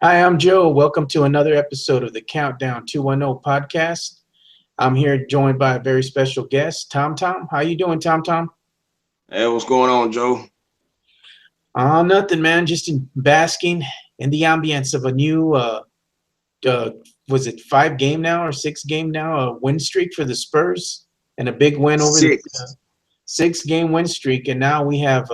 Hi, I'm Joe. Welcome to another episode of the Countdown 210 podcast. I'm here joined by a very special guest, Tom Tom. How you doing, Tom Tom? Hey, what's going on, Joe? Nothing, man. Just basking in the ambience of a new, uh, was it 5 game now or 6 game now, a win streak for the Spurs and a big win over the uh, Six. 6 game win streak. And now we have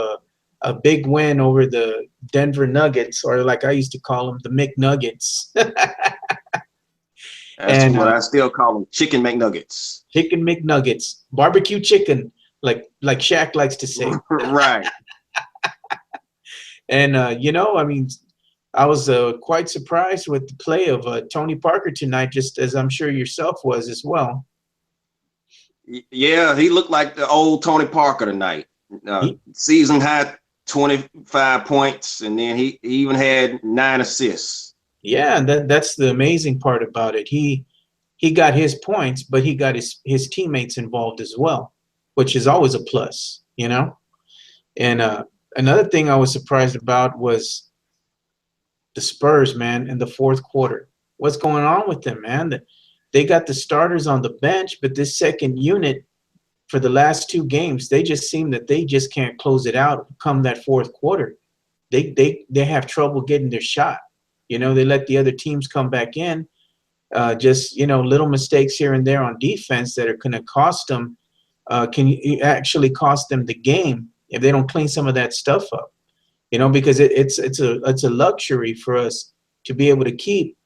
a big win over the Denver Nuggets, or like I used to call them, the McNuggets. That's and what I still call them, chicken McNuggets. Chicken McNuggets, barbecue chicken, like Shaq likes to say. Right. And I mean, I was quite surprised with the play of Tony Parker tonight, just as I'm sure yourself was as well. Yeah, he looked like the old Tony Parker tonight. He, Season high 25 points, and then he even had 9 assists. yeah, and that's the amazing part about it. He got his points, but he got his teammates involved as well, which is always a plus. And another thing I was surprised about was the Spurs, man, in the fourth quarter. What's going on with them, man? They got the starters on the bench, but this second unit for the last 2 games, they just seem that they just can't close it out come that fourth quarter. They have trouble getting their shot. They let the other teams come back in. Just little mistakes here and there on defense that are going to cost them. Can actually cost them the game if they don't clean some of that stuff up. Because it's a luxury for us to be able to keep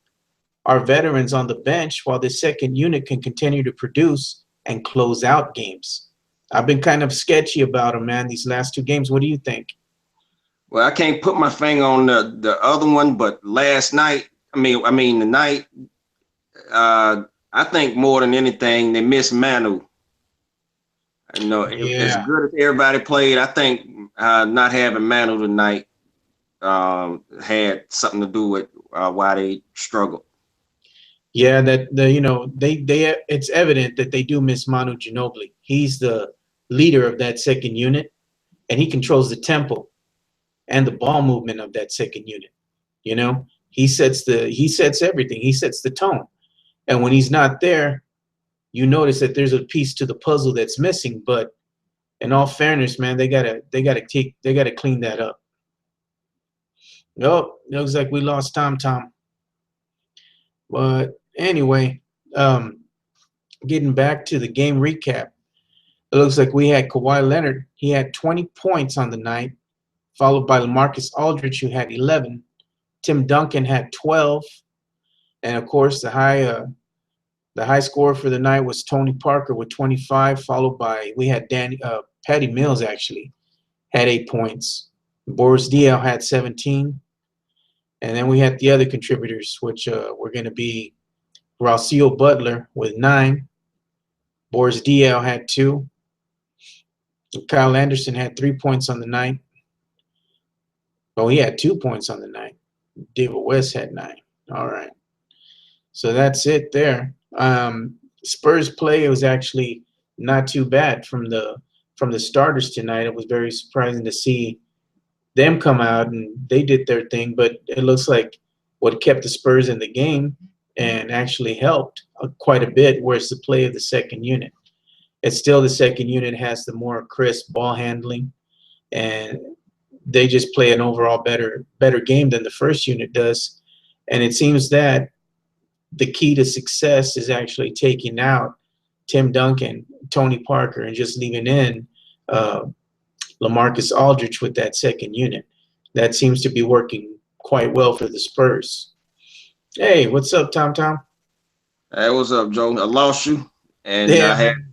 our veterans on the bench while the second unit can continue to produce and close out games. I've been kind of sketchy about them, man, these last 2 games. What do you think? Well, I can't put my finger on the other one, but last night, the night, I think more than anything, they missed Manu. As Yeah. good as everybody played, I think not having Manu tonight had something to do with why they struggled. Yeah, that they it's evident that they do miss Manu Ginobili. He's the leader of that second unit, and he controls the tempo and the ball movement of that second unit. He sets everything. He sets the tone. And when he's not there, you notice that there's a piece to the puzzle that's missing. But in all fairness, man, they gotta clean that up. Oh, looks like we lost Tom Tom. But anyway, um, getting back to the game recap, it looks like we had Kawhi Leonard. He had 20 points on the night, followed by LaMarcus Aldridge, who had 11. Tim Duncan had 12, and of course the high score for the night was Tony Parker with 25, followed by we had Patty Mills actually had 8 points. Boris Diaw had 17, and then we had the other contributors, which were going to be Rocio Butler with 9. Boris Diaw had 2. Kyle Anderson had 3 points on the night. Oh, he had 2 points on the night. David West had 9. All right. So that's it there. Spurs play was actually not too bad from the starters tonight. It was very surprising to see them come out and they did their thing, but it looks like what kept the Spurs in the game and actually helped quite a bit was the play of the second unit. It's still the second unit has the more crisp ball handling, and they just play an overall better game than the first unit does. And it seems that the key to success is actually taking out Tim Duncan, Tony Parker, and just leaving in uh, LaMarcus Aldridge with that second unit. That seems to be working quite well for the Spurs. Hey, what's up, Tom Tom? Hey, what's up, Joe? I lost you, and Yeah, I had man.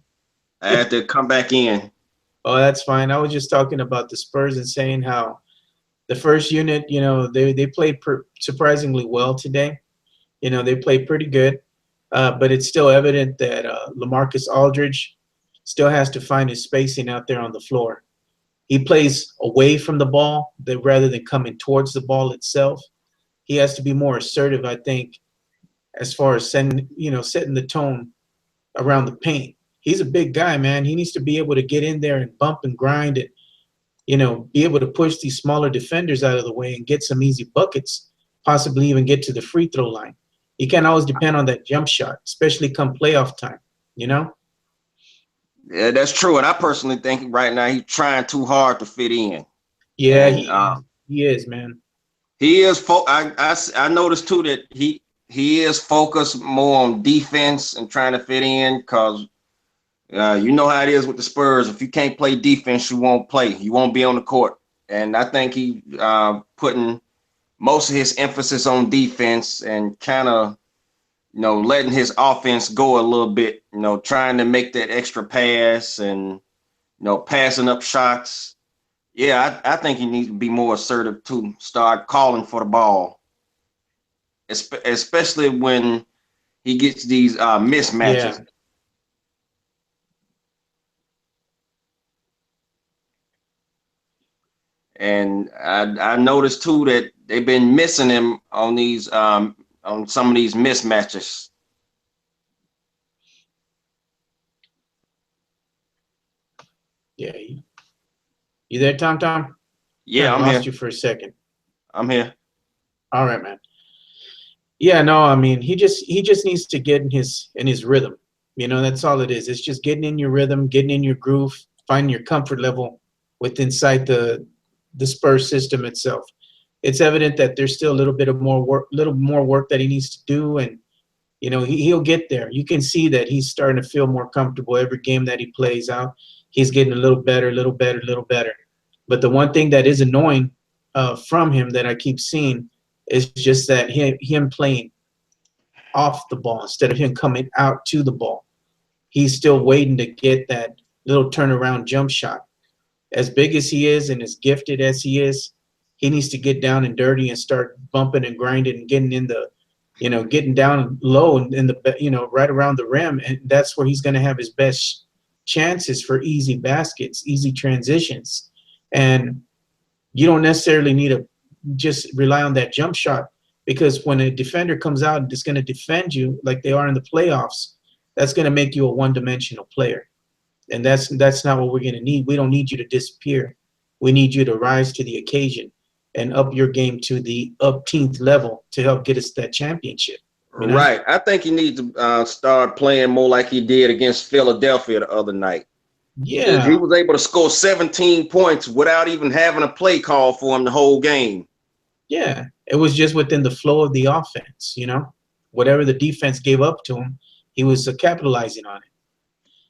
I had to come back in. Oh, that's fine. I was just talking about the Spurs and saying how the first unit, they played surprisingly well today. They played pretty good, but it's still evident that LaMarcus Aldridge still has to find his spacing out there on the floor. He plays away from the ball rather than coming towards the ball itself. He has to be more assertive, I think, as far as setting the tone around the paint. He's a big guy, man. He needs to be able to get in there and bump and grind and be able to push these smaller defenders out of the way and get some easy buckets possibly even get to the free throw line. You can't always depend on that jump shot, especially come playoff time, you know? Yeah, that's true. And I personally think right now he's trying too hard to fit in. Yeah, And he is. He is, man. he is. I noticed too that he is focused more on defense and trying to fit in because you know how it is with the Spurs. If you can't play defense, you won't play. You won't be on the court. And I think he putting most of his emphasis on defense and kind of letting his offense go a little bit. Trying to make that extra pass and passing up shots. Yeah, I think he needs to be more assertive too. Start calling for the ball, especially when he gets these Yeah. mismatches. And I noticed too that they've been missing him on these on some of these mismatches. Yeah. You there, Tom Tom? Kind Yeah, of I'm lost here. you for a second. I'm here. All right, man. Yeah, no, I mean, he just needs to get in his rhythm. That's all it is. It's just getting in your rhythm, getting in your groove, finding your comfort level with inside the Spurs system itself. It's evident that there's still a little more work that he needs to do, and he'll get there. You can see that he's starting to feel more comfortable every game that he plays out. He's getting a little better, little better, little better. But the one thing that is annoying from him that I keep seeing is just that him playing off the ball instead of him coming out to the ball. He's still waiting to get that little turnaround jump shot. As big as he is and as gifted as he is, he needs to get down and dirty and start bumping and grinding and getting in the, getting down low and in the, right around the rim. And that's where he's going to have his best chances for easy baskets, easy transitions. And you don't necessarily need to just rely on that jump shot because when a defender comes out and is going to defend you like they are in the playoffs, that's going to make you a one-dimensional player. And that's not what we're going to need. We don't need you to disappear. We need you to rise to the occasion and up your game to the upteenth level to help get us that championship. You know? Right. I think he needs to start playing more like he did against Philadelphia the other night. He Yeah, was able to score 17 points without even having a play call for him the whole game. yeah. It was just within the flow of the offense. Whatever the defense gave up to him, he was capitalizing on it.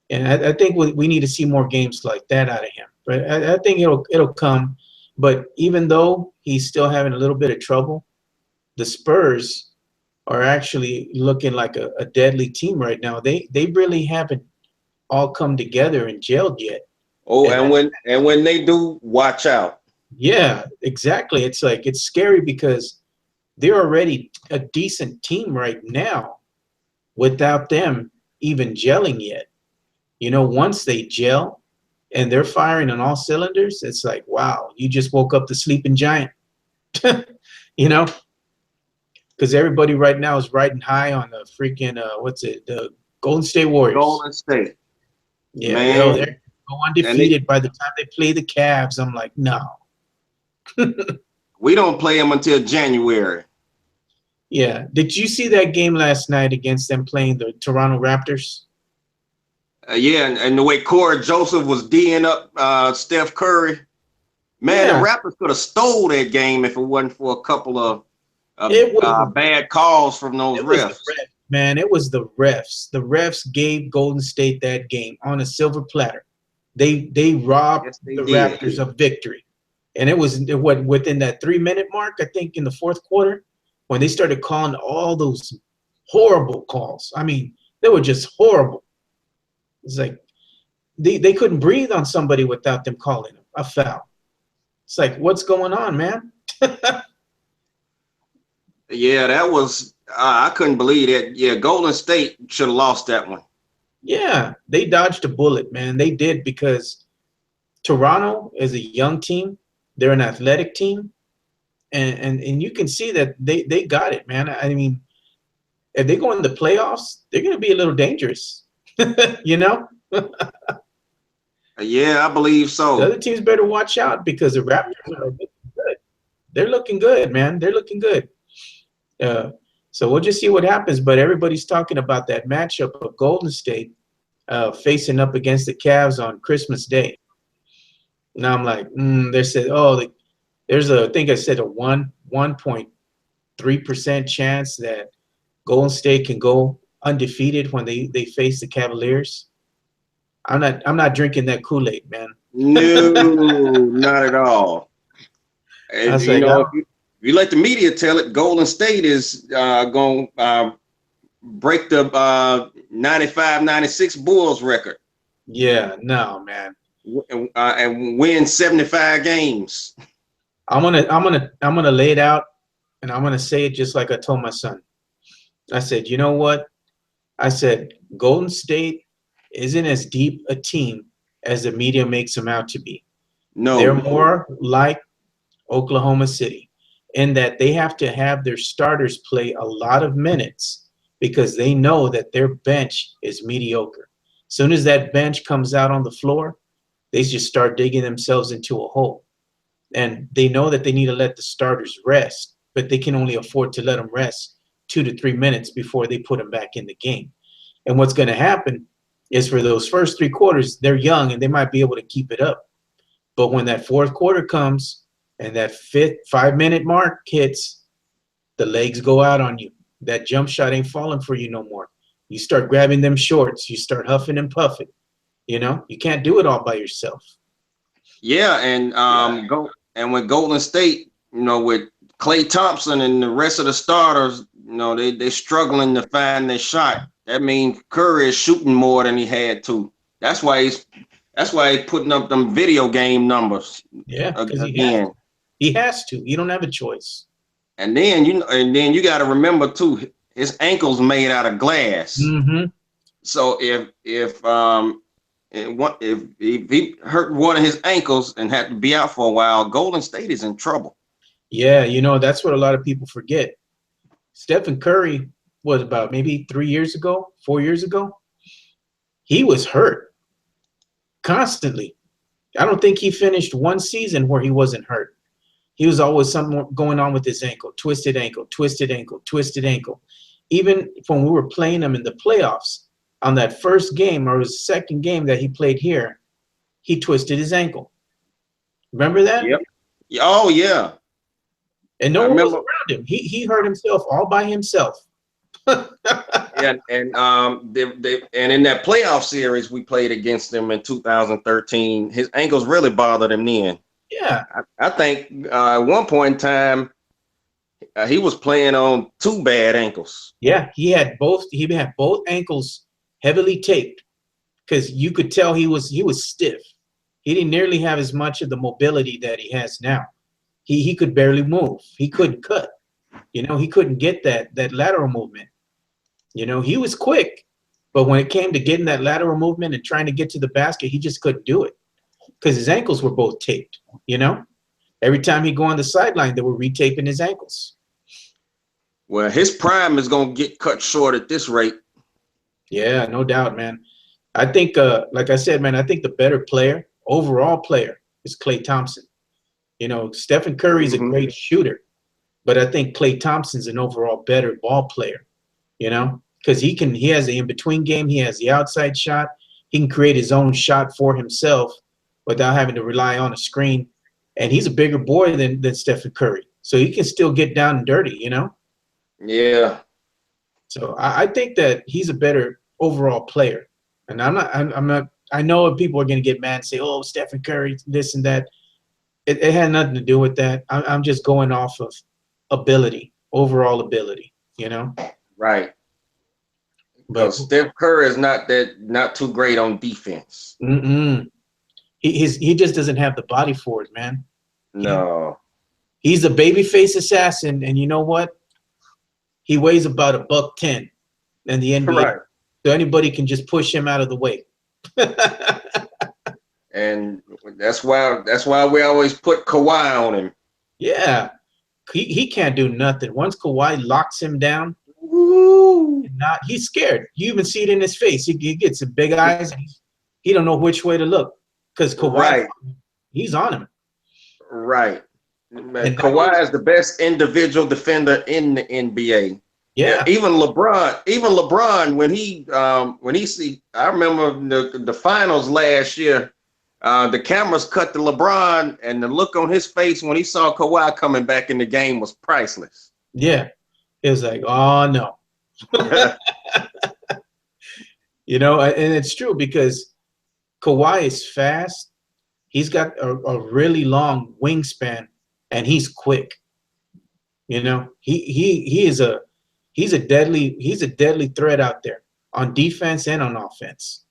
And I think we need to see more games like that out of him. But I think it'll come. But even though he's still having a little bit of trouble, the Spurs are actually looking like a deadly team right now. They really haven't all come together and gelled yet. Oh, And and when they do, watch out. yeah, exactly. It's like it's scary because they're already a decent team right now without them even gelling yet. Once they gel and they're firing on all cylinders, it's like, wow, you just woke up the sleeping giant. you know, because everybody right now is riding high on the freaking the Golden State Warriors. Golden State, Yeah, they're man, go and they undefeated by the time they play the Cavs. I'm like, no. we don't play them until January. Yeah. Did you see that game last night against them playing the Toronto Raptors? Yeah, and the way Corey Joseph was D'ing up Steph Curry, man, the Yeah. Raptors could have stole that game if it wasn't for a couple of It was bad calls from those it was the refs. refs, man. It was the refs. The refs gave Golden State that game on a silver platter. They robbed Yes, they the did. Raptors of victory. And it was what within that 3 minute mark, I think in the fourth quarter, when they started calling all those horrible calls. I mean, they were just horrible. It's like they couldn't breathe on somebody without them calling a foul. It's like, what's going on, man? Yeah, that was I couldn't believe that. Yeah, Golden State should have lost that one. Yeah, they dodged a bullet, man. They did because Toronto is a young team. They're an athletic team. And you can see that they got it, man. I mean, if they go in the playoffs, they're going to be a little dangerous. you know, the Yeah, I believe other so. teams better watch out because the Raptors are looking good. They're looking good, man. They're looking good. Uh, so we'll just see what happens. But everybody's talking about that matchup of Golden State facing up against the Cavs on Christmas Day. Now I'm like, they said, there's I think I said a 1.3% chance that Golden State can go undefeated when they face the Cavaliers. I'm not drinking that Kool-Aid, man. No, not at all. I And was like, oh, if you let the media tell it, Golden State is going to break the 95-96 Bulls record yeah, no, man. and win 75 games. I'm gonna lay it out, and I'm gonna say it just like I told my son. I said, you know what? I said, Golden State isn't as deep a team as the media makes them out to be. They're No. more like Oklahoma City in that they have to have their starters play a lot of minutes because they know that their bench is mediocre. As soon as that bench comes out on the floor, they just start digging themselves into a hole. And they know that they need to let the starters rest, but they can only afford to let them rest 2 to 3 minutes before they put them back in the game. And what's going to happen is for those first 3 quarters, they're young and they might be able to keep it up. But when that fourth quarter comes and that 5 minute mark hits, the legs go out on you. That jump shot ain't falling for you no more. You start grabbing them shorts. You start huffing and puffing. You can't do it all by yourself. Yeah, and when Golden State, with Klay Thompson and the rest of the starters, they're struggling to find their shot. That means Curry is shooting more than he had to. That's why he's putting up them video game numbers. Yeah, because Again. He has to. You don't have a choice. And then you got to remember too, his ankle's made out of glass. Mm-hmm. So if he hurt one of his ankles and had to be out for a while, Golden State is in trouble. Yeah, that's what a lot of people forget. Stephen Curry was about maybe 3 years ago, 4 years ago. He was hurt constantly. I don't think he finished one season where he wasn't hurt. He was always something going on with his ankle, twisted ankle, twisted ankle, twisted ankle. Even when we were playing him in the playoffs, on that first game or his second game that he played here, he twisted his ankle. Remember that? Yep. Oh yeah. And no one was around him. He hurt himself all by himself. and in that playoff series we played against him in 2013, his ankles really bothered him then. Yeah. I think at one point in time he was playing on 2 bad ankles. Yeah, he had both ankles heavily taped because you could tell he was stiff. He didn't nearly have as much of the mobility that he has now. He could barely move. He couldn't cut. He couldn't get that lateral movement. He was quick, but when it came to getting that lateral movement and trying to get to the basket, he just couldn't do it because his ankles were both taped. Every time he'd go on the sideline, they were retaping his ankles. Well, his prime is going to get cut short at this rate. Yeah, no doubt, man. I think, like I said, man, I think the better player, overall player, is Klay Thompson. Stephen Curry's a great shooter, but I think Klay Thompson's an overall better ball player, because he has the in-between game. He has the outside shot. He can create his own shot for himself without having to rely on a screen. And he's a bigger boy than Stephen Curry. So he can still get down and dirty, Yeah. So I think that he's a better overall player. And I'm not, I know people are going to get mad and say, oh, Stephen Curry, this and that. It had nothing to do with that. I'm just going off of ability, overall ability, Right. But Steph Curry is not too great on defense. He just doesn't have the body for it, man. No. He's a babyface assassin, and you know what? He weighs about $110 in the NBA. Right. So anybody can just push him out of the way. And that's why we always put Kawhi on him. Yeah. He can't do nothing. Once Kawhi locks him down, he's scared. You even see it in his face. He gets some big eyes. He don't know which way to look because Kawhi, he's on him. Right. Man, And that was Kawhi is the best individual defender in the NBA. Yeah, yeah, even LeBron when he see I remember the finals last year, the cameras cut to LeBron and the look on his face when he saw Kawhi coming back in the game was priceless. yeah. It was like, oh no. And it's true because Kawhi is fast. He's got a really long wingspan, and he's quick. He's a deadly threat out there on defense and on offense.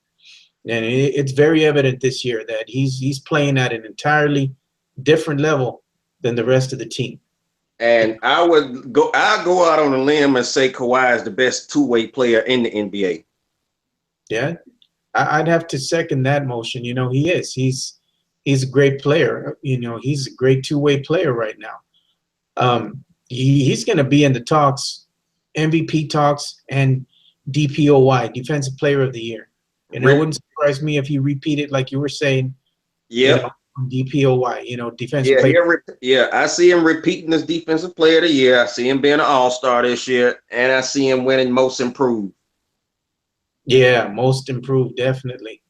And it's very evident this year that he's playing at an entirely different level than the rest of the team. And I'll go out on a limb and say Kawhi is the best two-way player in the NBA. Yeah, I'd have to second that motion. He is. He's a great player. He's a great two-way player right now. He's going to be in the talks, MVP talks, and DPOY, Defensive Player of the Year. It Rip, wouldn't surprise me if he repeated, like you were saying, you know, yep. DPOY, Defensive Player. Yeah, I see him repeating as defensive player of the year. I see him being an all-star this year, and I see him winning most improved. Yeah, most improved, definitely.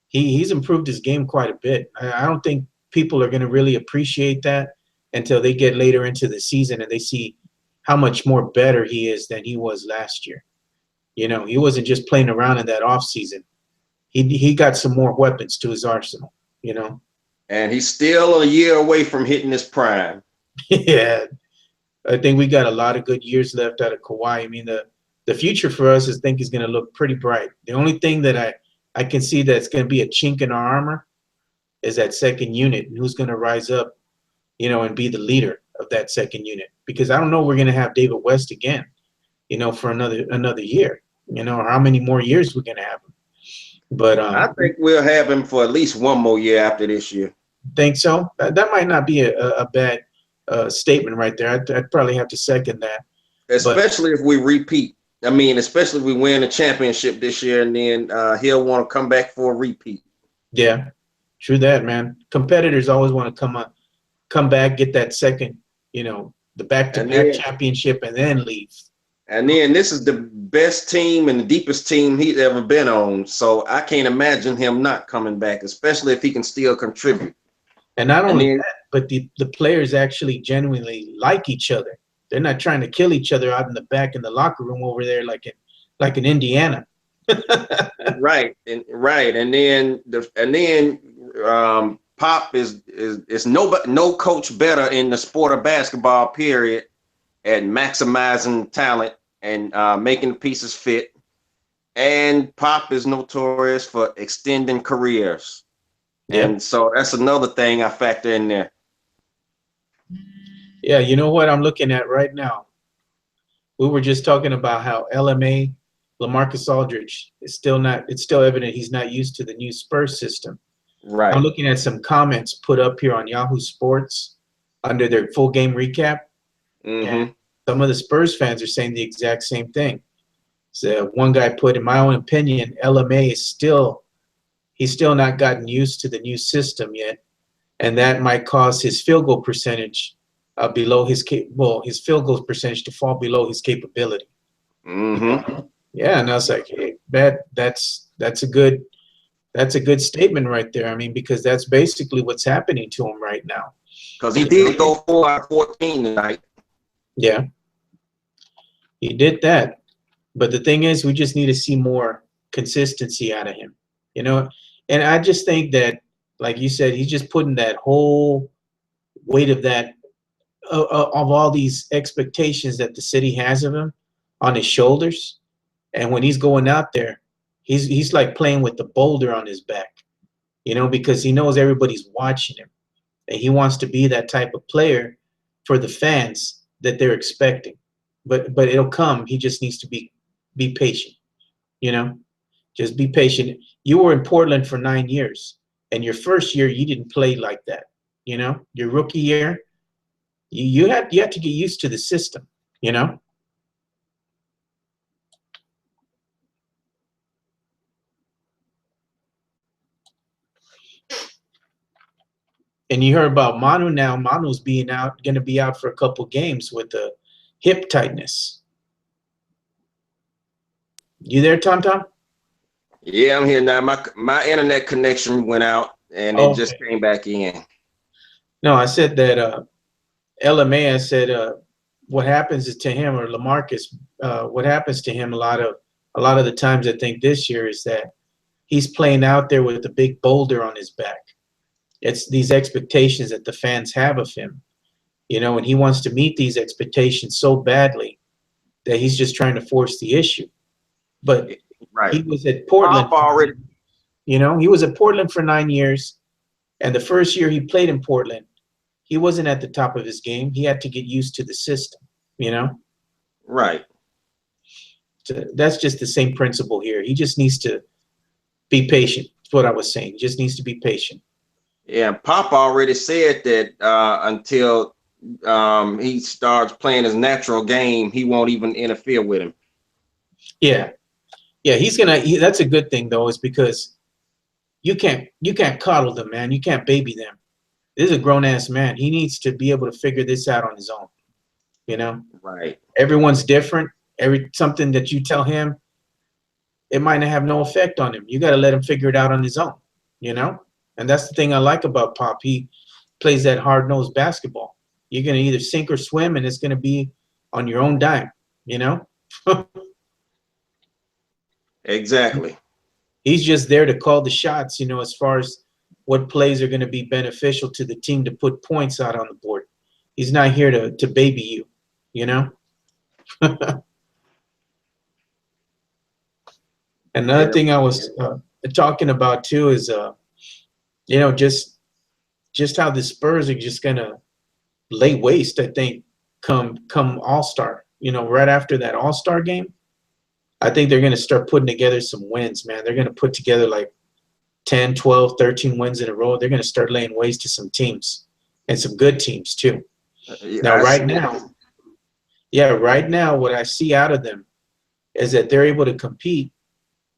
He's improved his game quite a bit. I don't think people are going to really appreciate that until they get later into the season and they see how much more better he is than he was last year. He wasn't just playing around in that off season. He got some more weapons to his arsenal. You know. And he's still a year away from hitting his prime. Yeah, I think we got a lot of good years left out of Kawhi. I mean, the future for us is think is going to look pretty bright. The only thing that I can see that's going to be a chink in our armor is that second unit and who's going to rise up, and be the leader of that second unit. Because I don't know we're going to have David West again, for another year, or how many more years we're going to have him. But I think we'll have him for at least one more year after this year. think so. That might not be a bad statement right there. I'd probably have to second that. But Especially if we repeat. I mean, especially if we win a championship this year, and then he'll want to come back for a repeat. yeah, true that, man. Competitors always want to come back, get that second, the And back-to-back then, championship, and then leave. and then this is the best team and the deepest team he's ever been on. So I can't imagine him not coming back, especially if he can still contribute. And not And only then, that, but the players actually genuinely like each other. They're not trying to kill each other out in the back in the locker room over there, like in Indiana. and then Pop is no coach better in the sport of basketball. Period. At maximizing talent and making the pieces fit. And Pop is notorious for extending careers. Yep. And so that's another thing I factor in there. Yeah, you know what I'm looking at right now? We were just talking about how LMA, LaMarcus Aldridge, it's still evident he's not used to the new Spurs system. I'm Right. looking at some comments put up here on Yahoo Sports under their full game recap, and Mm-hmm. some of the Spurs fans are saying the exact same thing. So one guy put, in my own opinion, LMA he's still not gotten used to the new system yet, and that might cause his field goal percentage below his field goal percentage to fall below his capability. Mm-hmm. Yeah, and I was like, hey, that's a good statement right there. I mean, because that's basically what's happening to him right now. Because he You know? did go 4 out of 14 tonight. Yeah, he did that. But the thing is, we just need to see more consistency out of him. You know, and I just think that, like you said, he's just putting that whole weight of of all these expectations that the city has of him on his shoulders. And when he's going out there, he's like playing with the boulder on his back, because he knows everybody's watching him. And he wants to be that type of player for the fans that they're expecting. But it'll come. He just needs to be patient, you know? Just be patient. You were in Portland for 9 years, and your first year you didn't play like that. Your rookie year, you had to get used to the system, you know? And you heard about Manu now. Manu's being out, going to be out for a couple games with the hip tightness. You there, Tom Tom? Yeah, I'm here now. My internet connection went out and it just Okay. came back in. No, I said that LMA, I said what happens is to him, or Lamarcus, what happens to him a lot of the times, I think this year, is that he's playing out there with a big boulder on his back. It's these expectations that the fans have of him, and he wants to meet these expectations so badly that he's just trying to force the issue. But Right. he was at Pop Portland for already. 9 years. He was at Portland for 9 years, and the first year he played in Portland, he wasn't at the top of his game. He had to get used to the system, you know? Right. So that's just the same principle here. He just needs to be patient. That's what I was saying. He just needs to be patient. Yeah, Pop already said that until he starts playing his natural game, he won't even interfere with him. Yeah. Yeah, that's a good thing though, is because you can't coddle them, man. You can't baby them. This is a grown ass man. He needs to be able to figure this out on his own. You know? Right. Everyone's different. Something that you tell him, it might not have no effect on him. You got to let him figure it out on his own, you know? And that's the thing I like about Pop. He plays that hard-nosed basketball. You're going to either sink or swim, and it's going to be on your own dime, you know? Exactly. He's just there to call the shots, as far as what plays are going to be beneficial to the team to put points out on the board. He's not here to baby you, you know? Another Yeah. thing I was talking about too is, just how the Spurs are just gonna lay waste. I think come All Star. Right after that All Star game, I think they're gonna start putting together some wins, man. They're gonna put together like 10, 12, 13 wins in a row. They're gonna start laying waste to some teams and some good teams too. Now, I see right that. now, yeah, right now, what I see out of them is that they're able to compete,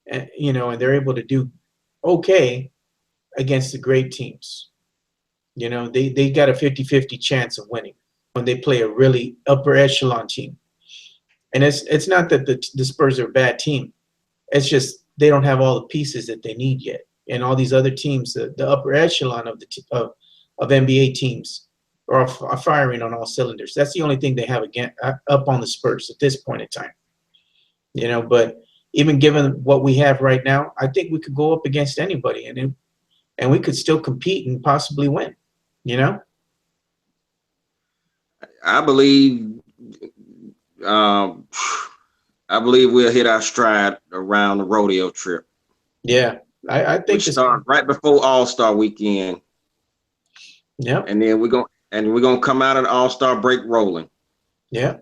and they're able to do okay against the great teams. They got a 50-50 chance of winning when they play a really upper echelon team. And it's not that the Spurs are a bad team. It's just they don't have all the pieces that they need yet. And all these other teams, the upper echelon of NBA teams, are firing on all cylinders. That's the only thing they have up on the Spurs at this point in time. But even given what we have right now, I think we could go up against anybody, and we could still compete and possibly win. You know? I believe um, I believe we'll hit our stride around the rodeo trip, Yeah, I think which this. starts right before All-Star weekend, Yeah, and then we're gonna come out of the All-Star break rolling. yeah.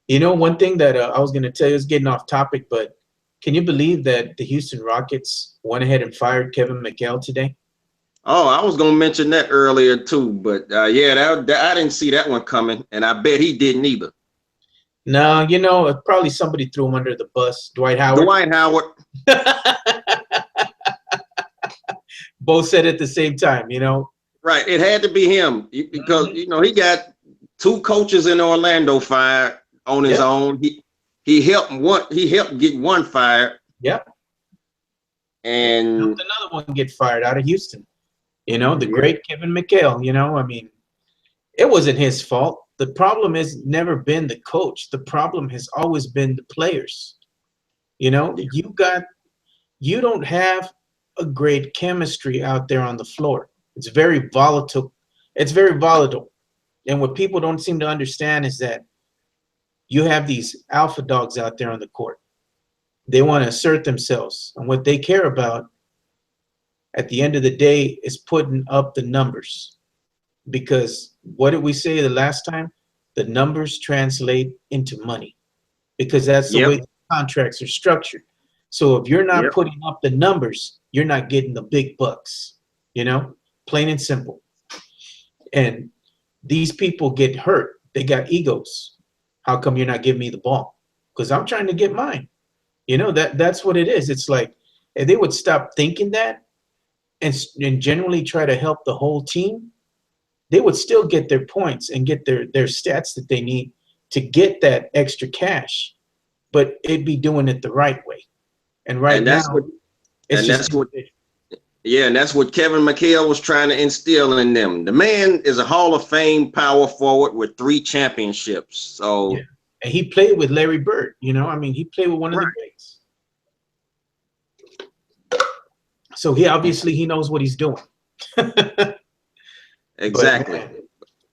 One thing that I was going to tell you is getting off topic, but can you believe that the Houston Rockets went ahead and fired Kevin McHale today? Oh, I was gonna mention that earlier too, but yeah, that I didn't see that one coming, and I bet he didn't either. No, probably somebody threw him under the bus. Dwight Howard. Dwight Howard, Both said at the same time. right? It had to be him because Mhm. he got two coaches in Orlando fired on his Yep, own. He helped one. He helped get one fired, yep. And helped and another one get fired out of Houston. The yeah, great Kevin McHale. I mean, it wasn't his fault. The problem has never been the coach. The problem has always been the players. You know, yeah, you got you don't have a great chemistry out there on the floor. It's very volatile. It's very volatile. And what people don't seem to understand is that you have these alpha dogs out there on the court. They want to assert themselves. And what they care about at the end of the day is putting up the numbers. Because what did we say the last time? The numbers translate into money because that's the yep, way the contracts are structured. So if you're not yep, putting up the numbers, you're not getting the big bucks, plain and simple. And these people get hurt. They got egos. How come you're not giving me the ball? Because I'm trying to get mine. That's what it is. It's like if they would stop thinking that, and generally try to help the whole team, they would still get their points and get their stats that they need to get that extra cash, but it'd be doing it the right way. And right And that's what now, it's and just that's what individual. yeah, and that's what Kevin McHale was trying to instill in them. The man is a Hall of Fame power forward with 3 championships. Yeah. So And he played with Larry Bird, I mean, he played with one of the right, greats. So he knows what he's doing. But exactly. man,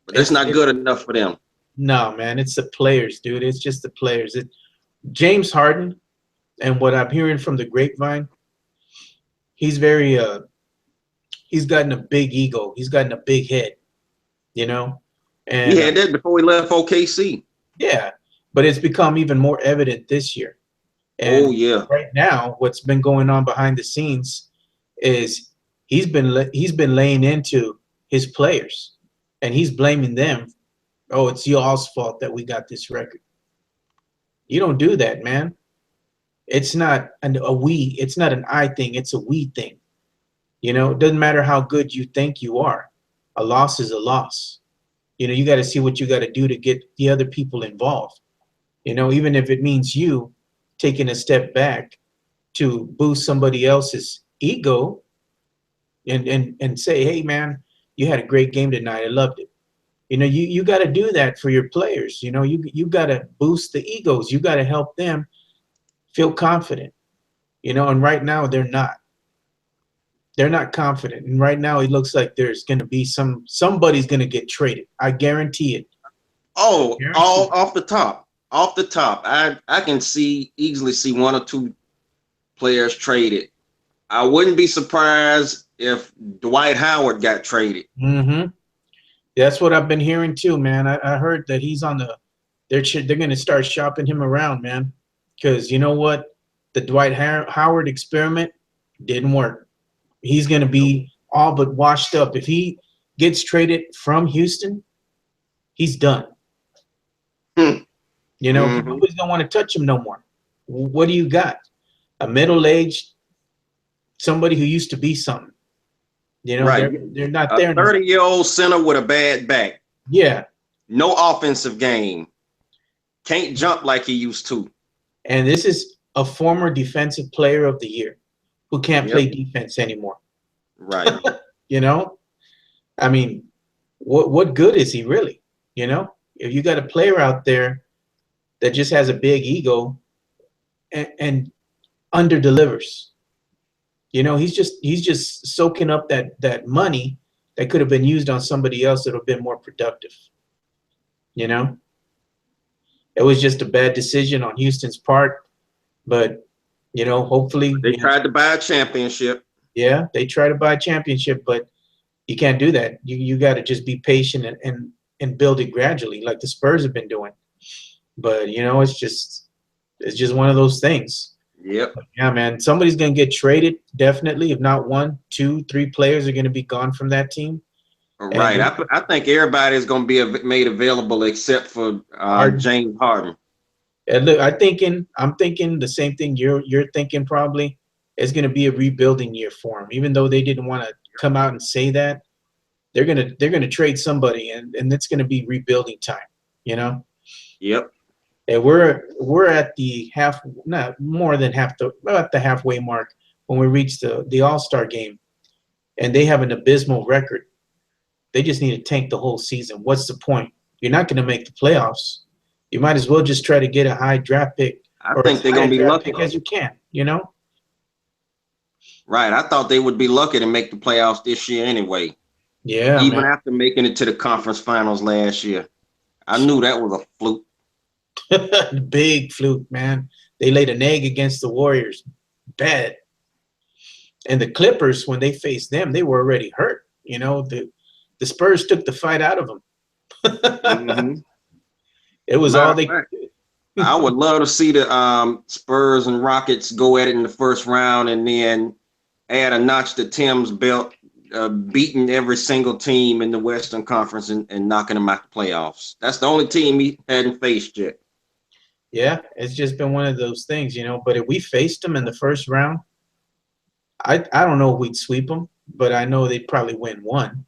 But that's it's not it good enough for them. no man, it's the players, dude. It's just the players. James Harden, and what I'm hearing from the grapevine, he's very he's gotten a big ego. He's gotten a big head, you know? He And had that before he left OKC. yeah, but it's become even more evident this year. Oh And yeah. right now, what's been going on behind the scenes is he's been laying into his players, and he's blaming them. Oh, it's y'all's fault that we got this record. You don't do that, man. It's not a we. It's not an I thing. It's a we thing. It doesn't matter how good you think you are. A loss is a loss. You got to see what you got to do to get the other people involved. Even if it means you taking a step back to boost somebody else's ego and say, hey, man, you had a great game tonight. I loved it. You got to do that for your players. You got to boost the egos. You got to help them feel confident. And right now they're not. They're not confident. And right now it looks like there's going to be somebody's going to get traded. I guarantee it. Oh, Guarantee all it. off the top. Off the top. I can easily see 1 or 2 players traded. I wouldn't be surprised if Dwight Howard got traded. Mm-hmm. That's what I've been hearing too, man. I heard that he's on the. They're going to start shopping him around, man. Because you know what, the Dwight Howard experiment didn't work. He's going to be all but washed up if he gets traded from Houston. He's done. Hmm. Mm-hmm. Nobody's gonna want to touch him no more. What do you got? A middle-aged somebody who used to be something. Right. They're not A there no more. 30-year-old center with a bad back. Yeah, No offensive game. Can't jump like he used to. and this is a former defensive player of the year who can't play Yep. defense anymore. Right. You know, I mean, what good is he really? If you got a player out there that just has a big ego and under delivers. He's just soaking up that money that could have been used on somebody else that would have been more productive. You know, it was just a bad decision on Houston's part, but hopefully, They tried to buy a championship. yeah, they try to buy a championship, but you can't do that. You got to just be patient and build it gradually, like the Spurs have been doing. But it's just one of those things. Yep. Yeah, man. Somebody's gonna get traded, definitely. If not one, two, three players are gonna be gone from that team. And Right. I think everybody is going to be made available except for Harden. James Harden. And look, I'm thinking the same thing you're thinking probably. It's gonna be a rebuilding year for him. Even though they didn't want to come out and say that, they're gonna trade somebody, and it's gonna be rebuilding time. You know, Yep. and we're at the half, not more than half the, about the halfway mark when we reach the All-Star game, and they have an abysmal record. They just need to tank the whole season. What's the point? You're not going to make the playoffs. You might as well just try to get a high draft pick I or as think they're high going a to be draft lucky. pick as you can. Right. I thought they would be lucky to make the playoffs this year anyway, Yeah, even man. after making it to the conference finals last year. I knew that was a fluke. Big fluke, man. They laid an egg against the Warriors. Bad. And the Clippers, when they faced them, they were already hurt. The Spurs took the fight out of them. Mm-hmm. It was Matter all of they fact, could I do. would love to see the Spurs and Rockets go at it in the first round and then add a notch to Tim's belt, beating every single team in the Western Conference and knocking them out the playoffs. That's the only team he hadn't faced yet. Yeah, it's just been one of those things. But if we faced them in the first round, I don't know if we'd sweep them. but I know they'd probably win one,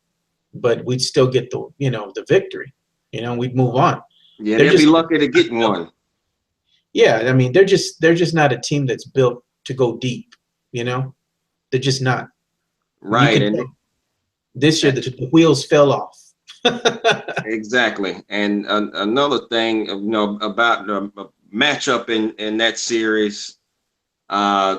but we'd still get the victory. We'd move on. Yeah, They're they'll be just lucky to get one. Yeah, I mean they're just not a team that's built to go deep. You know, they're just not. You Right, can and tell this year the wheels fell off. exactly. And another thing, about the matchup in that series, uh,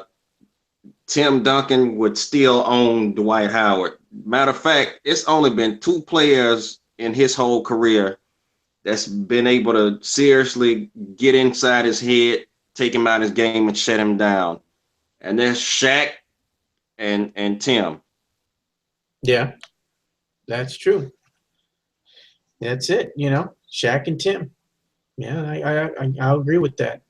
Tim Duncan would still own Dwight Howard. Matter of fact, it's only been two players in his whole career that's been able to seriously get inside his head, take him out of his game, and shut him down. And there's Shaq and Tim. Yeah, that's true. That's it. Shaq and Tim. Yeah, I'll agree with that.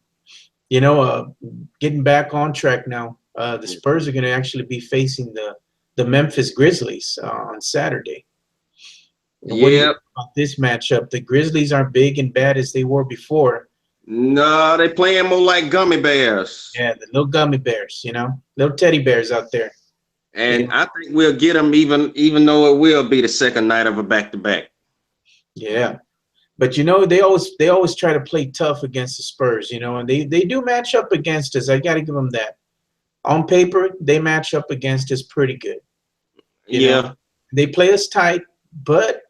Getting back on track now. The Spurs are going to actually be facing the Memphis Grizzlies on Saturday. What do you Yeah, think about this matchup? The Grizzlies aren't big and bad as they were before. no, they playing more like gummy bears. Yeah, the little gummy bears, little teddy bears out there. You And know, I think we'll get them even though it will be the second night of a back-to-back. yeah. But they always try to play tough against the Spurs, and they do match up against us. I got to give them that. On paper, they match up against us pretty good. You know, Yeah, they play us tight, but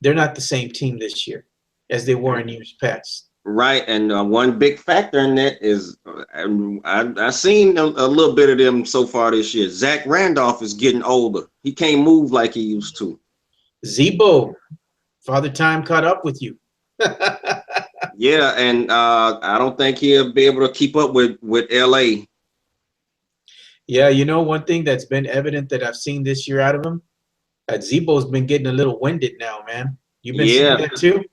they're not the same team this year as they were in years past. right. And one big factor in that is I seen a little bit of them so far this year. Zach Randolph is getting older. He can't move like he used to. Zebo, Father Time caught up with you. Yeah, and I don't think he'll be able to keep up with LA. Yeah, one thing that's been evident that I've seen this year out of him, that Zebo's been getting a little winded now, man. You've been seeing Yeah, that too?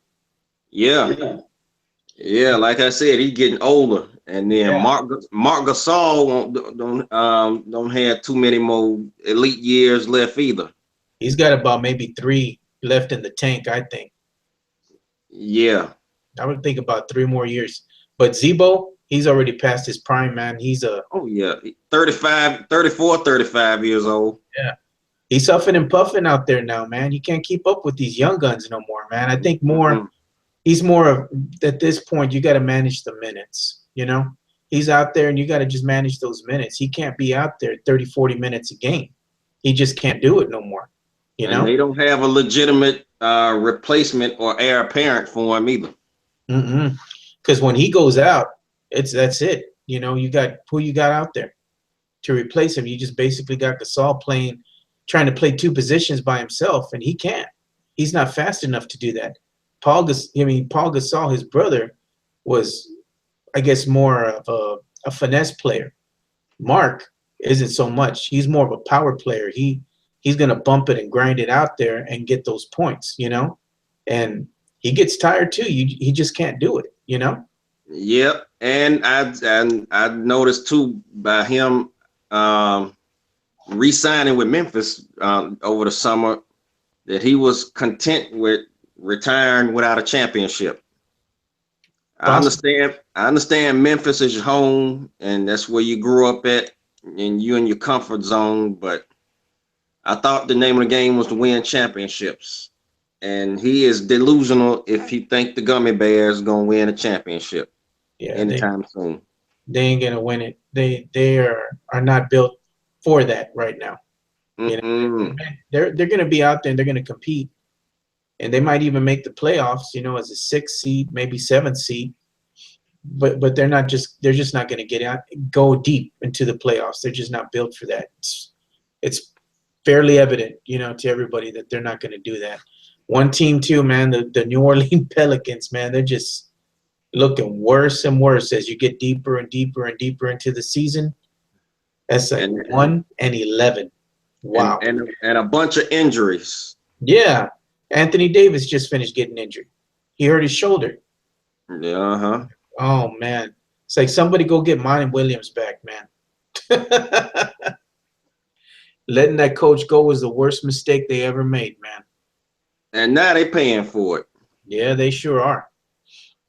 yeah, yeah. Like I said, he's getting older, and then Yeah. Mark Gasol don't have too many more elite years left either. He's got about maybe 3 left in the tank, I think. Yeah. I would think about 3 more years. But Zebo, he's already past his prime, man. Oh yeah. 35, 34, 35 years old. Yeah. He's huffing and puffing out there now, man. He can't keep up with these young guns no more, man. I think Mm-mm. he's more of, at this point, you got to manage the minutes. He's out there and you got to just manage those minutes. He can't be out there 30, 40 minutes a game. He just can't do it no more, you And know? they don't have a legitimate replacement or heir apparent for him either. Because when he goes out, that's it. You got who you got out there to replace him. You just basically got Gasol trying to play 2 positions by himself, and he can't. He's not fast enough to do that. Paul Gasol, his brother, was, I guess, more of a finesse player. Mark isn't so much. He's more of a power player. He's gonna bump it and grind it out there and get those points. And he gets tired too. He just can't do it. Yep. And I noticed too by him re-signing with Memphis over the summer that he was content with retiring without a championship. I understand Memphis is your home and that's where you grew up at and you in your comfort zone, but I thought the name of the game was to win championships. And he is delusional if he think the Gummy Bears gonna win a championship Yeah, anytime soon. they ain't gonna win it. They are not built for that right now. You know, Mm-mm. they're gonna be out there and they're gonna compete, and they might even make the playoffs. As a 6th seed, maybe 7th seed. But they're just not gonna go deep into the playoffs. They're just not built for that. It's fairly evident, to everybody that they're not gonna do that. One team too, man, the New Orleans Pelicans, man, they're just looking worse and worse as you get deeper and deeper and deeper into the season. That's like And 1-11. and Wow. and and a bunch of injuries. Yeah. Anthony Davis just finished getting injured. He hurt his shoulder. Yeah, uh-huh. Oh man. It's like somebody go get Monty Williams back, man. Letting that coach go was the worst mistake they ever made, man. And now they paying for it. Yeah, they sure are.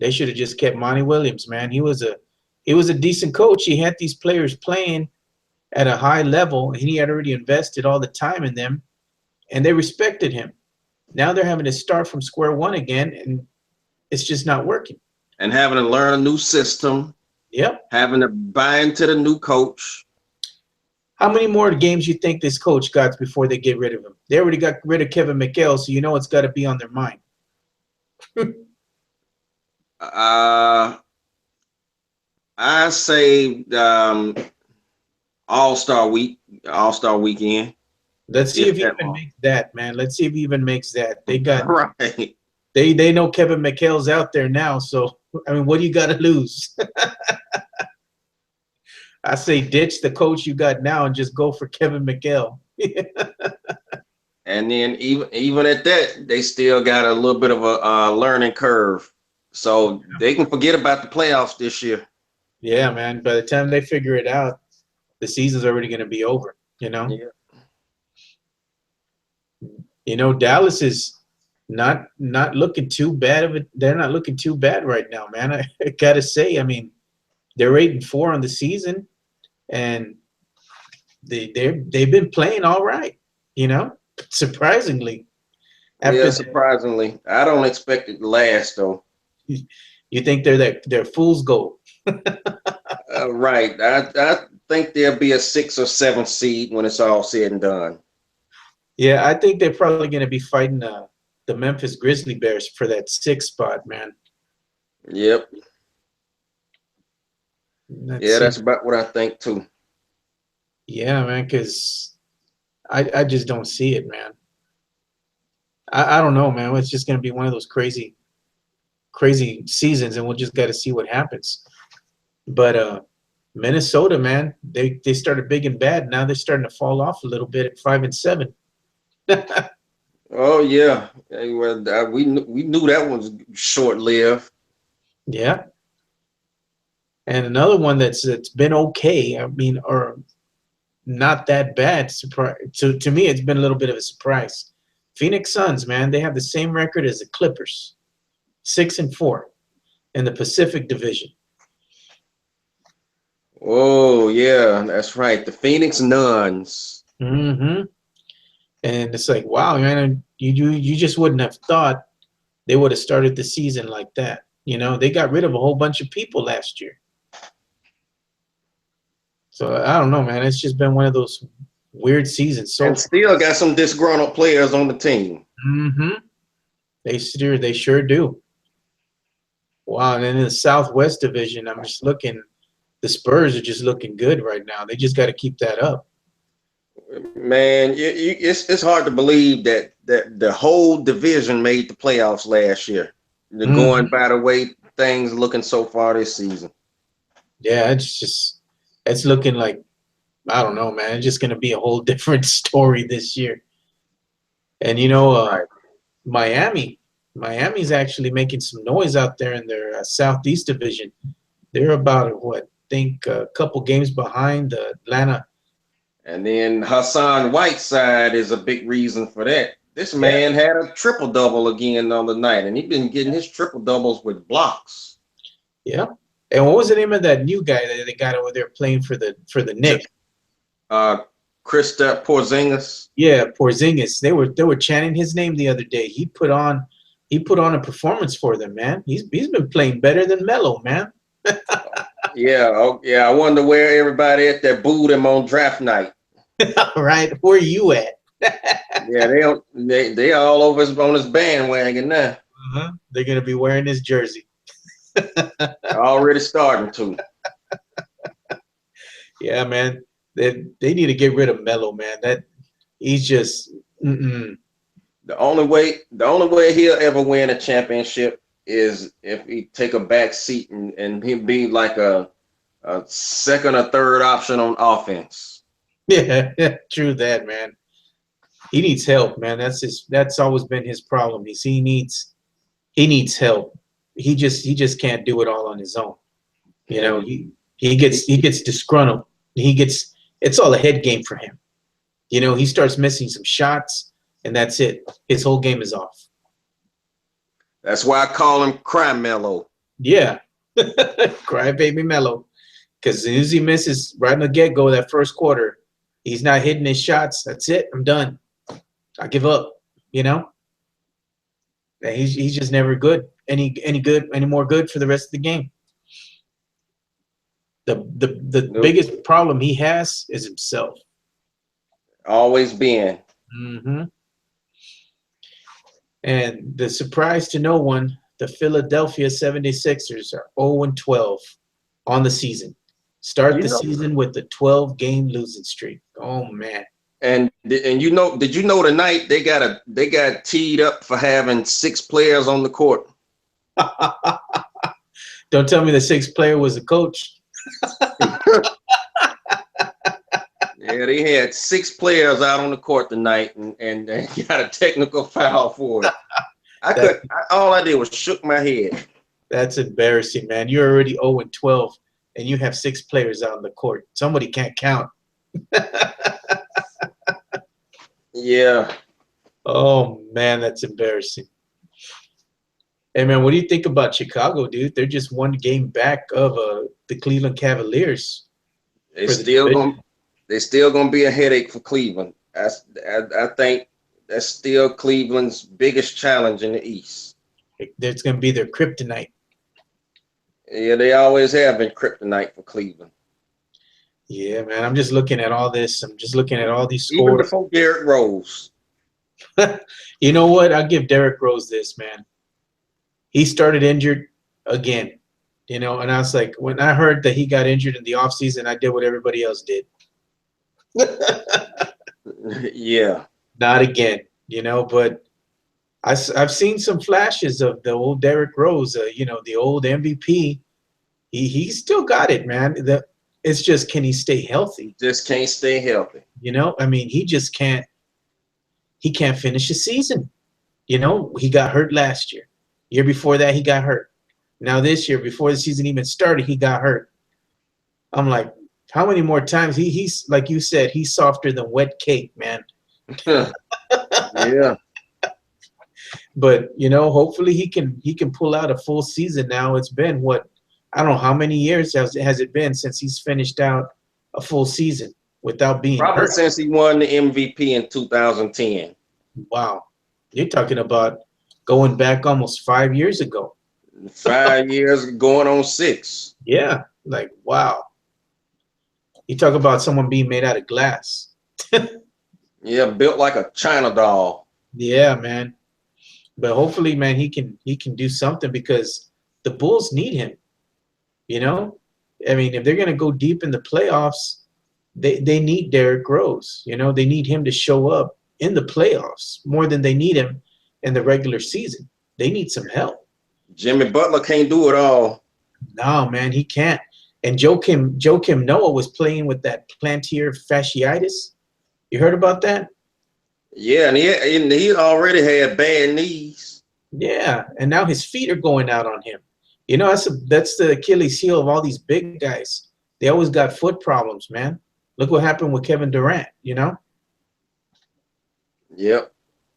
They should have just kept Monty Williams, man. He was a decent coach. He had these players playing, at a high level, and he had already invested all the time in them, and they respected him. Now they're having to start from square one again, and it's just not working. And having to learn a new system, Yep. having to buy into the new coach. How many more games you think this coach got before they get rid of him? They already got rid of Kevin McHale, so you know it's got to be on their mind. I say All Star Weekend. Let's see if If he that even long. makes that, man. Let's see if he even makes that. They got Right. they know Kevin McHale's out there now, so I mean, what do you got to lose? I say ditch the coach you got now and just go for Kevin McHale. And then even at that, they still got a little bit of a learning curve, so they can forget about the playoffs this year. Yeah, man. By the time they figure it out, the season's already going to be over. Yeah. Dallas is not looking too bad of it. They're not looking too bad right now, man. I gotta say, I mean, they're 8-4 on the season, and they've been playing all right. Surprisingly, Yeah, after surprisingly, I don't expect it to last though. you think they're fool's gold. Right, I think there'll be a 6 or 7 seed when it's all said and done. Yeah, I think they're probably going to be fighting the Memphis Grizzly Bears for that 6th spot, man. Yep. Let's Yeah, see. that's about what I think too. Yeah, man, because I just don't see it, man. I don't know, man. It's just going to be one of those crazy seasons, and we'll just got to see what happens. But Minnesota, man, they started big and bad. Now they're starting to fall off a little bit at 5-7. Oh yeah, well, we knew that one was short lived. Yeah, and another one that's been okay. I mean, or not that bad. Surprise to me, it's been a little bit of a surprise. Phoenix Suns, man, they have the same record as the Clippers, 6-4 in the Pacific Division. Oh yeah, that's right. The Phoenix Nuns. Mm-hmm. And it's like, wow, man, you just wouldn't have thought they would have started the season like that. They got rid of a whole bunch of people last year. So I don't know, man. It's just been one of those weird seasons so And far. still got some disgruntled players on the team. Mm-hmm. They sure do. Wow, and then in the Southwest Division, I'm just looking. The Spurs are just looking good right now. They just got to keep that up. Man, it's hard to believe that the whole division made the playoffs last year. They're going Mm-hmm. by the way things looking so far this season. Yeah, it's looking like, I don't know, man. It's just gonna be a whole different story this year. And Right. Miami's actually making some noise out there in their Southeast Division. They're about what I think a couple games behind Atlanta. And then Hassan Whiteside is a big reason for that. This Yeah, man had a triple double again on the night, and he's been getting his triple doubles with blocks. yeah. And what was the name of that new guy that they got over there playing for the J- Knicks? Uh, Krista Porzingis. Yeah, Porzingis. They were chanting his name the other day. He put on a performance for them, man. He's been playing better than Melo, man. Yeah, oh, yeah. I wonder where everybody at that booed him on draft night. All right, where you at? Yeah, they all over on his bandwagon now. They're gonna be wearing his jersey. Already starting to. Yeah, man. They need to get rid of Melo, man. That he's just mm-mm. The only way he'll ever win a championship is if he take a back seat and he be like a second or third option on offense. Yeah, true that, man. He needs help, man. That's always been his problem. He needs help. He just can't do it all on his own. You know, And he gets disgruntled. It's all a head game for him. He starts missing some shots, and that's it. His whole game is off. that's why I call him Crime Mellow. Yeah, crybaby Mello. Because as soon as he misses right in the get go that first quarter, he's not hitting his shots. That's it. I'm done. I give up. You know, and he's just never good. Any more good for the rest of the game. The Nope. biggest problem he has is himself. Always been. Hmm. And the surprise to no one, the Philadelphia 76ers are 0-12 on the season. Start You the know, season with a 12-game losing streak. Oh man. and you know, did you know tonight they got teed up for having 6 players on the court? Don't tell me the sixth player was a coach. Yeah, they had 6 players out on the court tonight, and they got a technical foul for it. That All I did was shook my head. that's embarrassing, man. You're already 0-12 and you have six players out on the court. Somebody can't count. Yeah, Oh man, that's embarrassing. Hey man, what do you think about Chicago, dude? They're just one game back of the Cleveland Cavaliers they for the still gonna division. they still gonna be a headache for Cleveland. I think that's still Cleveland's biggest challenge in the East. That's going to be their kryptonite. Yeah, they always have been kryptonite for Cleveland. Yeah, man. I'm just looking at all this. I'm just looking at all these Even scores. before Derrick Rose. You know what? I'll give Derrick Rose this, man. He started injured again, and I was like, when I heard that he got injured in the offseason, I did what everybody else did. Yeah. Not again, but I've seen some flashes of the old Derrick Rose, the old MVP. He still got it, man. It's just, can he stay healthy? He just can't stay healthy. I mean, he just can't. He can't finish a season. He got hurt last year. Year before that, he got hurt. Now this year, before the season even started, he got hurt. I'm like, how many more times? He's like you said, he's softer than wet cake, man. Yeah. But hopefully he can pull out a full season now. It's been what, I don't know how many years has it been since he's finished out a full season without being Probably hurt. since he won the MVP in 2010. Wow. You're talking about going back almost 5 years ago. 5 years going on 6. Yeah. Like, wow. You talk about someone being made out of glass. Yeah, built like a China doll. Yeah, man. But hopefully, man, he can do something because the Bulls need him. You know, I mean, if they're gonna go deep in the playoffs, they need Derrick Rose. They need him to show up in the playoffs more than they need him in the regular season. They need some help. Jimmy Butler can't do it all. No, man, he can't. And Joakim Noah was playing with that plantar fasciitis. You heard about that? Yeah, and he already had bad knees. Yeah, and now his feet are going out on him. That's the Achilles heel of all these big guys. They always got foot problems, man. Look what happened with Kevin Durant. Yep.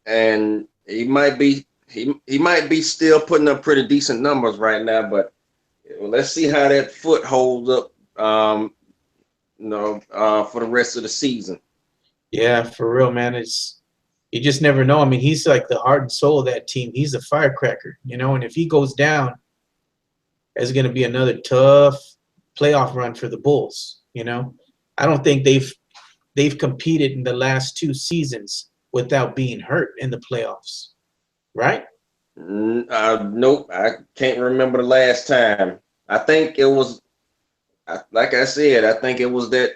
And he might be still putting up pretty decent numbers right now, but let's see how that foot holds up for the rest of the season. Yeah, for real, man. You just never know. I mean, he's like the heart and soul of that team. He's a firecracker, and if he goes down, it's going to be another tough playoff run for the Bulls. I don't think they've competed in the last 2 seasons without being hurt in the playoffs, right? Nope, I can't remember the last time. I think it was, like I said, I think it was that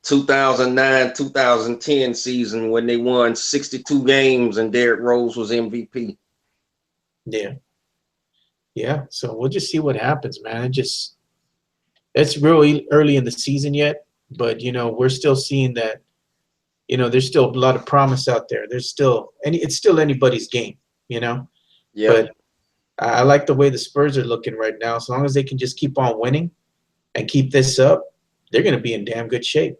2009 2010 season when they won 62 games and Derrick Rose was MVP. Yeah. Yeah. So we'll just see what happens, man. It's really early in the season yet, but we're still seeing that, there's still a lot of promise out there. It's still anybody's game, you know. Yep. But I like the way the Spurs are looking right now. As long as they can just keep on winning and keep this up, they're going to be in damn good shape.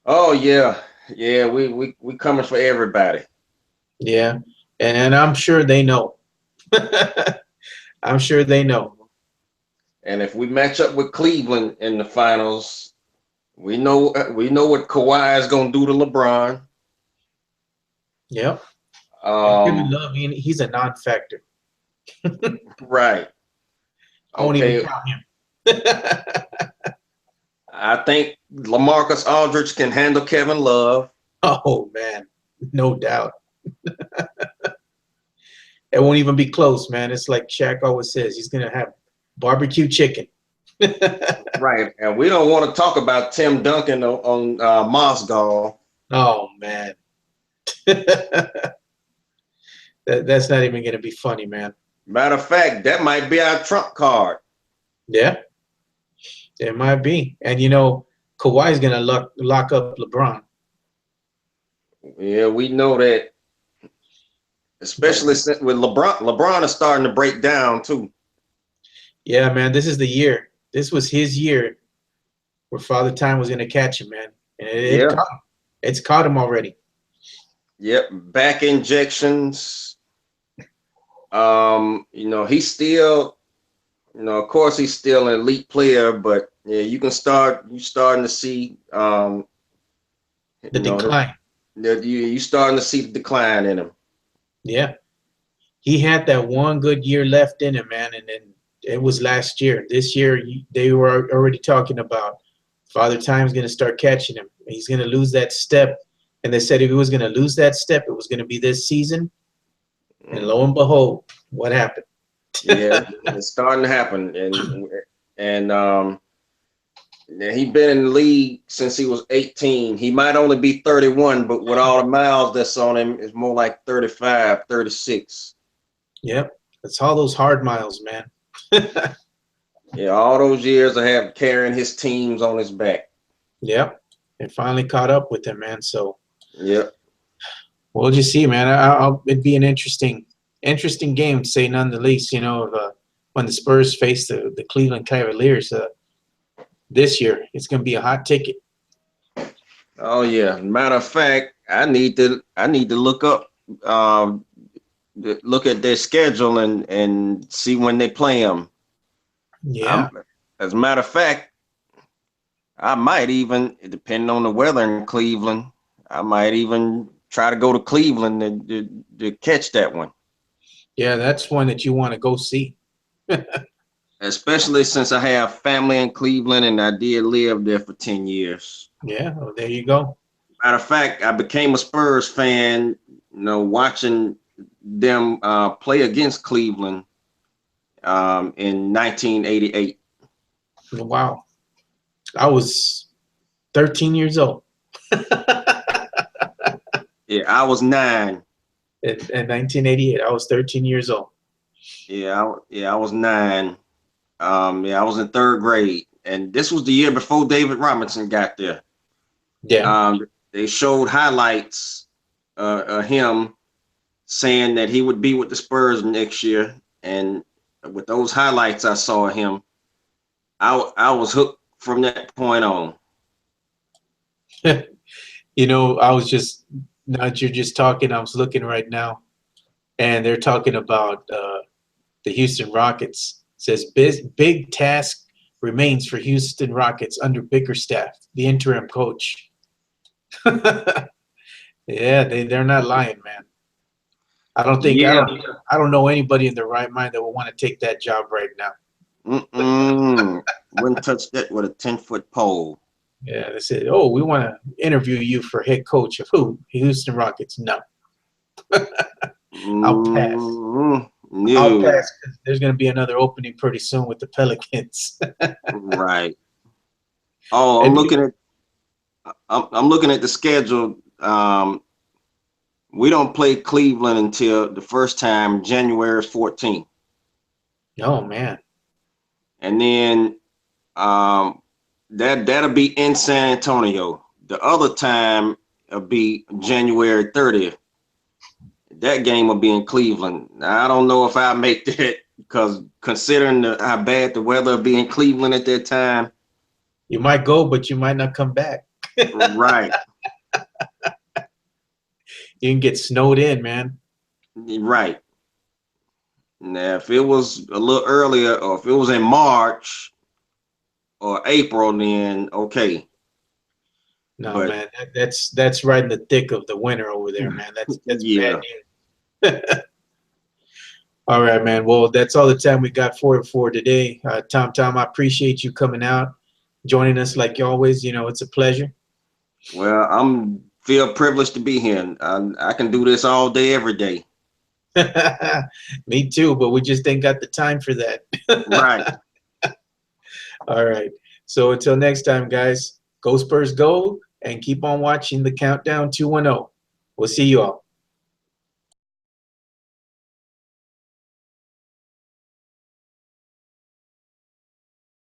Oh yeah, yeah. We coming for everybody. Yeah, and I'm sure they know. I'm sure they know. And if we match up with Cleveland in the finals, we know what Kawhi is gonna do to LeBron. Yep. And Kevin Um, Love, he's a non-factor. right. I won't even Okay. count him. I think LaMarcus Aldridge can handle Kevin Love. Oh man, no doubt. It won't even be close, man. It's like Shaq always says, he's gonna have barbecue chicken. Right. And we don't want to talk about Tim Duncan on Mosgall. Oh man. That's not even gonna be funny, man. Matter of fact, that might be our trump card. Yeah, it might be. And Kawhi's gonna lock up LeBron. Yeah, we know that, But especially since with LeBron. LeBron is starting to break down too. yeah, man, this is the year. This was his year where Father Time was gonna catch him, man. And it Yeah. caught him. It's caught him already. Yep. Back injections. He's still, of course, he's still an elite player, but yeah, you starting to see, The decline. that you starting to see the decline in him. Yeah. He had that one good year left in him, man, and then it was last year. This year, they were already talking about Father Time's going to start catching him. He's going to lose that step, and they said if he was going to lose that step, it was going to be this season. And lo and behold, what happened? Yeah, it's starting to happen, and he's been in the league since he was 18. He might only be 31, but with all the miles that's on him, it's more like 35, 36. Yep, it's all those hard miles, man. Yeah, all those years of have carrying his teams on his back. Yep, it finally caught up with him, man. So Yep. we'll just see, man. It'd be an interesting game to say none the least. When the Spurs face the Cleveland Cavaliers this year, it's going to be a hot ticket. Oh yeah. Matter of fact, I need to look at their schedule and see when they play them. Yeah, I'm, as a matter of fact, I might even, depending on the weather in Cleveland, I might even try to go to Cleveland to catch that one. yeah, that's one that you want to go see. Especially since I have family in Cleveland and I did live there for 10 years. Yeah, well, there you go. Matter of fact, I became a Spurs fan, watching them play against Cleveland in 1988. Wow, I was 13 years old Yeah, I was 9. in 1988. I was 13 years old. I was 9. I was in third grade, and this was the year before David Robinson got there. Yeah, They showed highlights of him saying that he would be with the Spurs next year, and with those highlights I saw of him, I was hooked from that point on. I was just now that you're just talking. I was looking right now, and they're talking about the Houston Rockets. It says big task remains for Houston Rockets under Bickerstaff, the interim coach. Yeah, they're not lying, man. I don't think Yeah. I don't know anybody in their right mind that would want to take that job right now. Wouldn't touch that with a 10-foot pole. Yeah, they said, "Oh, we want to interview you for head coach of who? Houston Rockets." No, I'll pass. I'll No. pass because there's going to be another opening pretty soon with the Pelicans. Right. Oh, I'm And looking at I'm looking at the schedule. We don't play Cleveland until the first time January 14th. oh man, And then that'll be in San Antonio. The other time will be January 30th. That game will be in Cleveland. Now, I don't know if I make that because considering how bad the weather will be in Cleveland at that time. you might go, but you might not come back. Right. You can get snowed in, man. Right. Now, if it was a little earlier, or if it was in March or April, then okay. No, But man, that's right in the thick of the winter over there, man. That's bad yeah, news. All right, man. Well, that's all the time we got for today. Tom, I appreciate you coming out, joining us like always. You know, it's a pleasure. well, I'm feel privileged to be here. I can do this all day, every day. Me too, but we just ain't got the time for that. Right. All right. So until next time, guys, go Spurs go, and keep on watching the Countdown 210. We'll see you all.